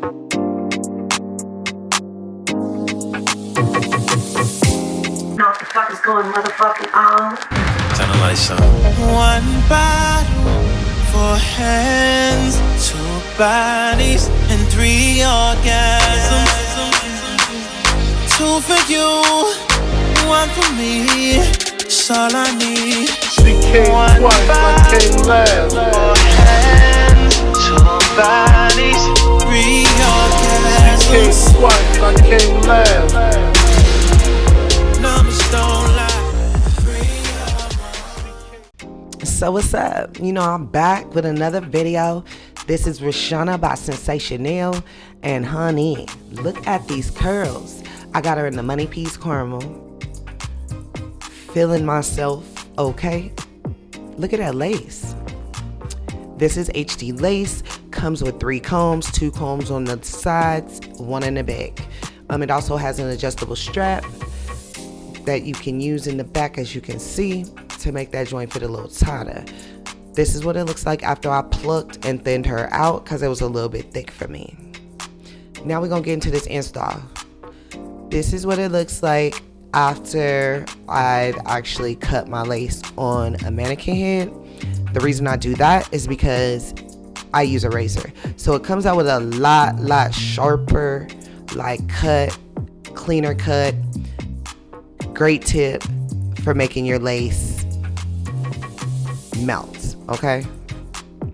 Know what the fuck is going motherfucking on? Turn the lights on. One bottle for hands, two bodies, and 3 orgasms. 2 for you, 1 for me. That's all I need. She came One twice, I came last. for hands, 2 bodies, 3 orgasms. Came twice, I came last. Numbers don't lie. So what's up? You know, I'm back with another video. This is RASHANA by Sensational. And honey, look at these curls. I got her in the Moneypiece Caramel. Feeling myself okay. Look at that lace. This is HD lace. Comes with 3 combs, 2 combs on the sides, 1 in the back. It also has an adjustable strap that you can use in the back, as you can see, to make that joint fit a little tighter. This is what it looks like after I plucked and thinned her out because it was a little bit thick for me. Now we're gonna get into this install. This is what it looks like after I've actually cut my lace on a mannequin head. The reason I do that is because I use a razor. So it comes out with a lot sharper, like cut, cleaner cut. Great tip for making your lace melt, okay?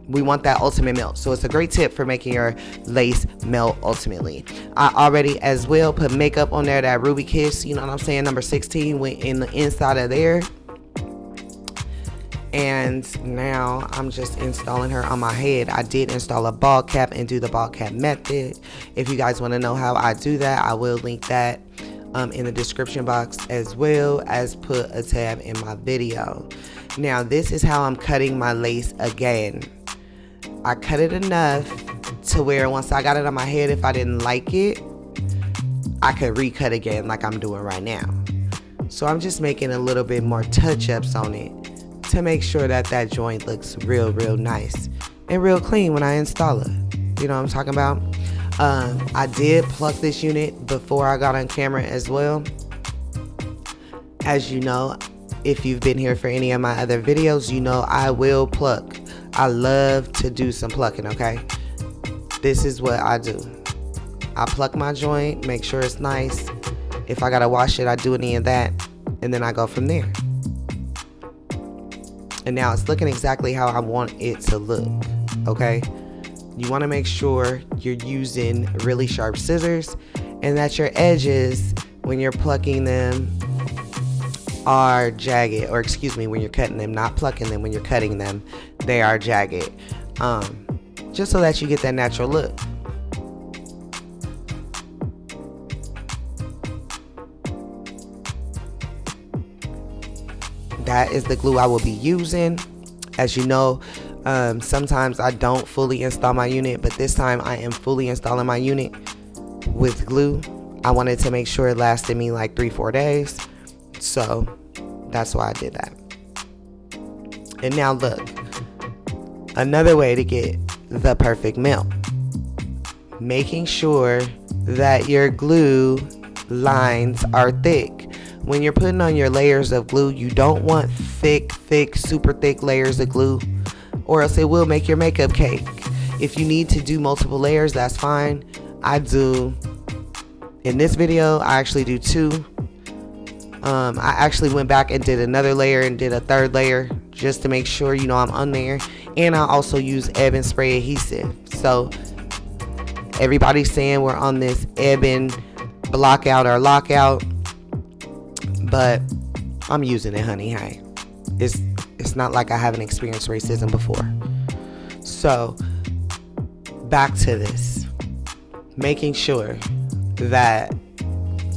We want that ultimate melt. So it's a great tip for making your lace melt ultimately. I already as well put makeup on there, that Ruby Kiss, you know what I'm saying? Number 16 went in the inside of there. And now I'm just installing her on my head. I did install a ball cap and do the ball cap method. If you guys want to know how I do that, I will link that in the description box, as well as put a tab in my video. Now this is how I'm cutting my lace again. I cut it enough to where once I got it on my head, if I didn't like it, I could recut again like I'm doing right now. So I'm just making a little bit more touch-ups on it to make sure that that joint looks real nice and real clean when I install it. You know what I'm talking about? I did pluck this unit before I got on camera as well. As you know, if you've been here for any of my other videos, you know I will pluck. I love to do some plucking, okay? This is what I do. I pluck my joint, make sure it's nice. If I gotta wash it, I do any of that, and then I go from there. And now it's looking exactly how I want it to look, okay? You want to make sure you're using really sharp scissors and that your edges, when you're plucking them, are jagged. Or excuse me, when you're cutting them, not plucking them, when you're cutting them, they are jagged. Just so that you get that natural look. That is the glue I will be using. As you know, sometimes I don't fully install my unit, but this time I am fully installing my unit with glue. I wanted to make sure it lasted me like 3-4 days, so that's why I did that. And now look, another way to get the perfect melt: making sure that your glue lines are thick. When you're putting on your layers of glue, you don't want thick, super thick layers of glue, or else it will make your makeup cake. If you need to do multiple layers, that's fine. I do. In this video, I actually do 2. I actually went back and did another layer and did a 3rd layer just to make sure, you know, I'm on there. And I also use Ebin spray adhesive. So everybody's saying we're on this Ebin block out or lockout, but I'm using it, honey. Hey, it's not like I haven't experienced racism before. So back to this, making sure that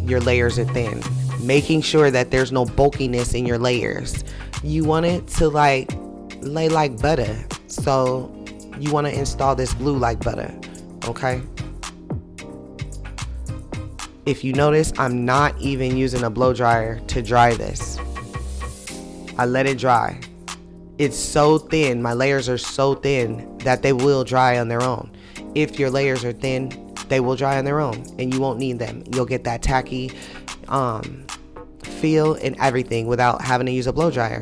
your layers are thin, making sure that there's no bulkiness in your layers. You want it to like lay like butter, so you want to install this glue like butter, okay? If you notice, I'm not even using a blow dryer to dry this. I let it dry. It's so thin, my layers are so thin that they will dry on their own. If your layers are thin, they will dry on their own and you won't need them. You'll get that tacky feel and everything without having to use a blow dryer.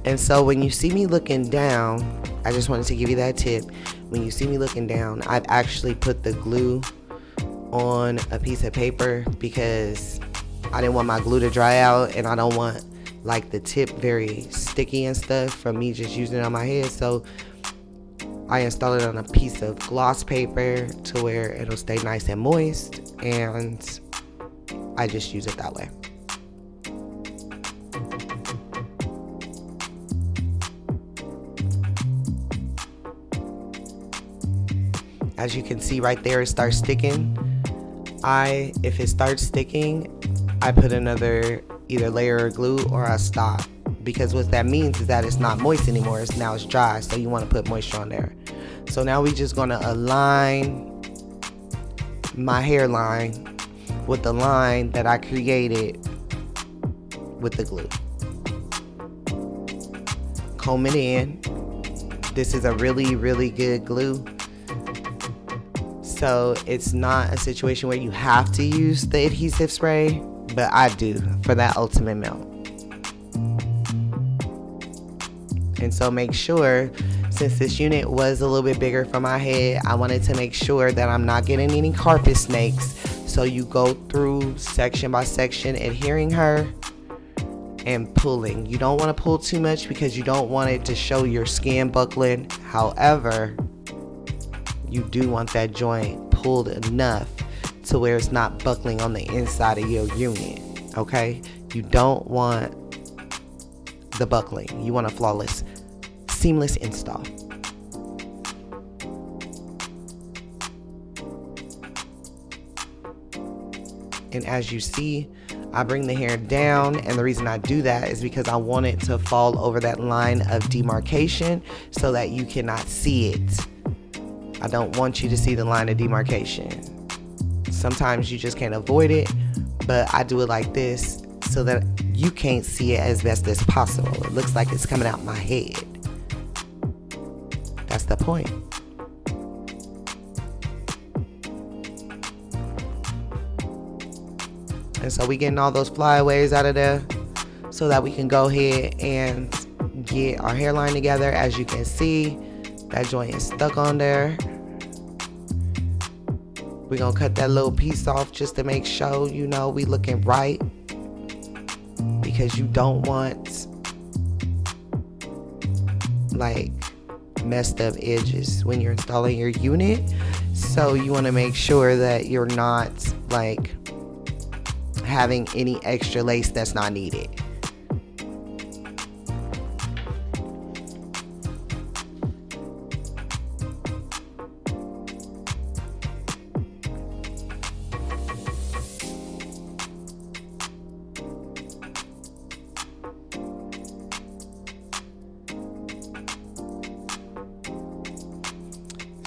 And so when you see me looking down, I just wanted to give you that tip. When you see me looking down, I've actually put the glue on a piece of paper because I didn't want my glue to dry out, and I don't want like the tip very sticky and stuff from me just using it on my head. So I install it on a piece of gloss paper to where it'll stay nice and moist, and I just use it that way. As you can see right there, it starts sticking. If it starts sticking, I put another either layer of glue or I stop, because what that means is that it's not moist anymore. Now it's dry, so you want to put moisture on there. So now we're just gonna align my hairline with the line that I created with the glue. Comb it in. This is a really, really good glue. So it's not a situation where you have to use the adhesive spray, but I do for that ultimate melt. And so make sure, since this unit was a little bit bigger for my head, I wanted to make sure that I'm not getting any carpet snakes. So you go through section by section, adhering her and pulling. You don't want to pull too much because you don't want it to show your skin buckling. However, you do want that joint pulled enough to where it's not buckling on the inside of your unit, okay? You don't want the buckling. You want a flawless, seamless install. And as you see, I bring the hair down, and the reason I do that is because I want it to fall over that line of demarcation so that you cannot see it. I don't want you to see the line of demarcation. Sometimes you just can't avoid it, but I do it like this so that you can't see it as best as possible. It looks like it's coming out my head. That's the point. And so we getting all those flyaways out of there so that we can go ahead and get our hairline together. As you can see, that joint is stuck on there. We're gonna cut that little piece off just to make sure, you know, we looking right, because you don't want like messed up edges when you're installing your unit. So you want to make sure that you're not like having any extra lace that's not needed.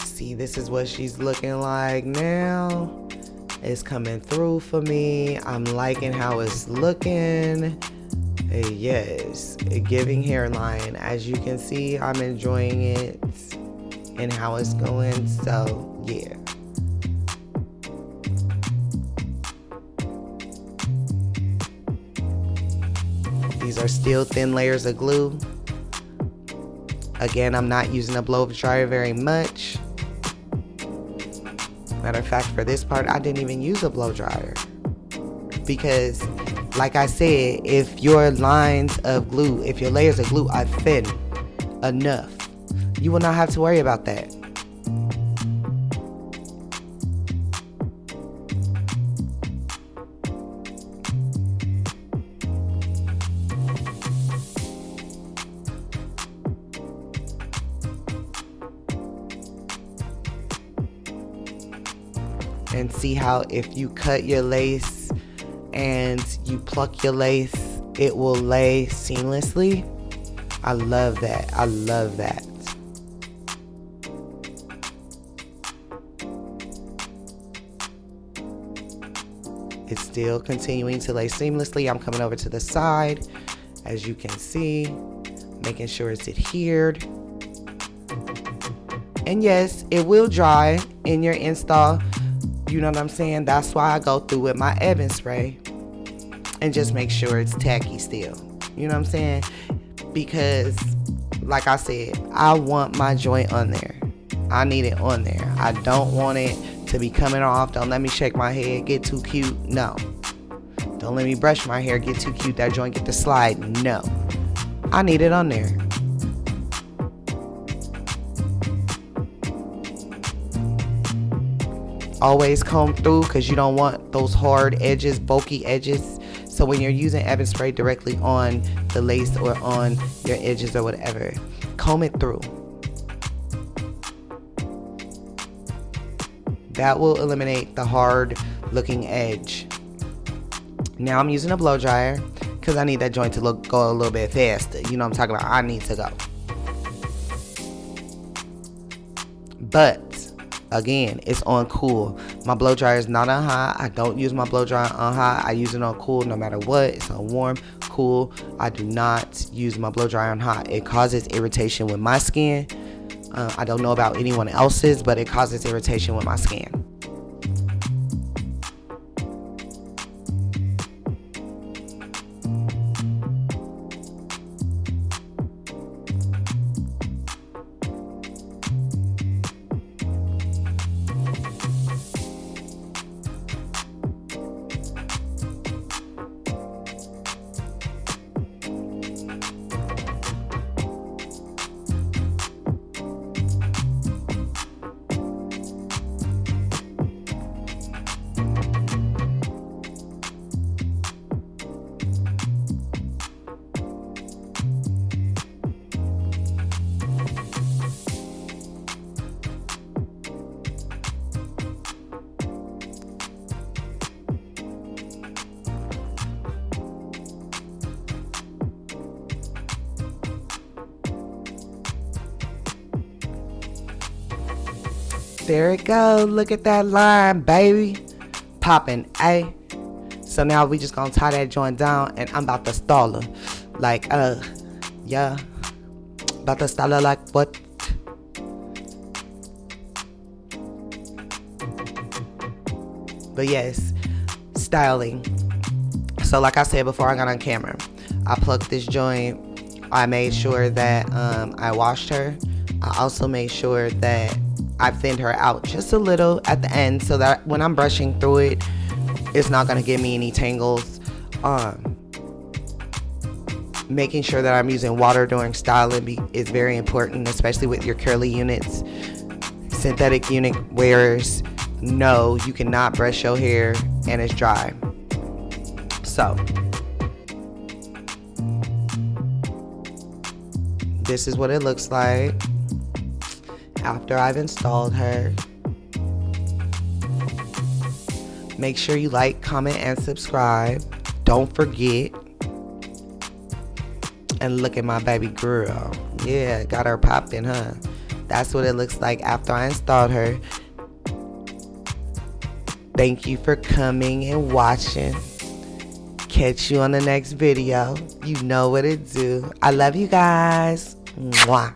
See, this is what she's looking like now. It's coming through for me. I'm liking how it's looking. Yes, a giving hairline. As you can see, I'm enjoying it and how it's going. So yeah. These are still thin layers of glue. Again, I'm not using a blow dryer very much. Matter of fact, for this part, I didn't even use a blow dryer. Because, like I said, if your lines of glue, if your layers of glue are thin enough, you will not have to worry about that. And see how if you cut your lace and you pluck your lace, it will lay seamlessly. I love that. I love that. It's still continuing to lay seamlessly. I'm coming over to the side, as you can see, making sure it's adhered. And yes, it will dry in your install. You know what I'm saying? That's why I go through with my Evan spray and just make sure it's tacky still. You know what I'm saying? Because, like I said, I want my joint on there. I need it on there. I don't want it to be coming off. Don't let me shake my head, get too cute. No. Don't let me brush my hair, get too cute. That joint get to slide. No. I need it on there. Always comb through, because you don't want those hard edges, bulky edges. So when you're using Evan spray directly on the lace or on your edges or whatever, comb it through. That will eliminate the hard looking edge. Now I'm using a blow dryer because I need that joint to go a little bit faster. You know what I'm talking about? I need to go. But again, it's on cool. My blow dryer is not on high. I don't use my blow dryer on high. I use it on cool no matter what. It's on warm, cool. I do not use my blow dryer on hot. It causes irritation with my skin. I don't know about anyone else's, but it causes irritation with my skin. There it goes. Look at that line, baby. Popping, eh? So now we just gonna tie that joint down, and I'm about to stall her. Like, yeah. About to stall her like what? But yes, styling. So like I said before I got on camera, I plucked this joint. I made sure that I washed her. I also made sure that I thinned her out just a little at the end so that when I'm brushing through it, it's not going to give me any tangles. Making sure that I'm using water during styling is very important, especially with your curly units. Synthetic unit wearers know you cannot brush your hair and it's dry. So this is what it looks like after I've installed her. Make sure you like, comment, and subscribe. Don't forget. And look at my baby girl. Yeah, got her popping, huh? That's what it looks like after I installed her. Thank you for coming and watching. Catch you on the next video. You know what it do. I love you guys. Mwah.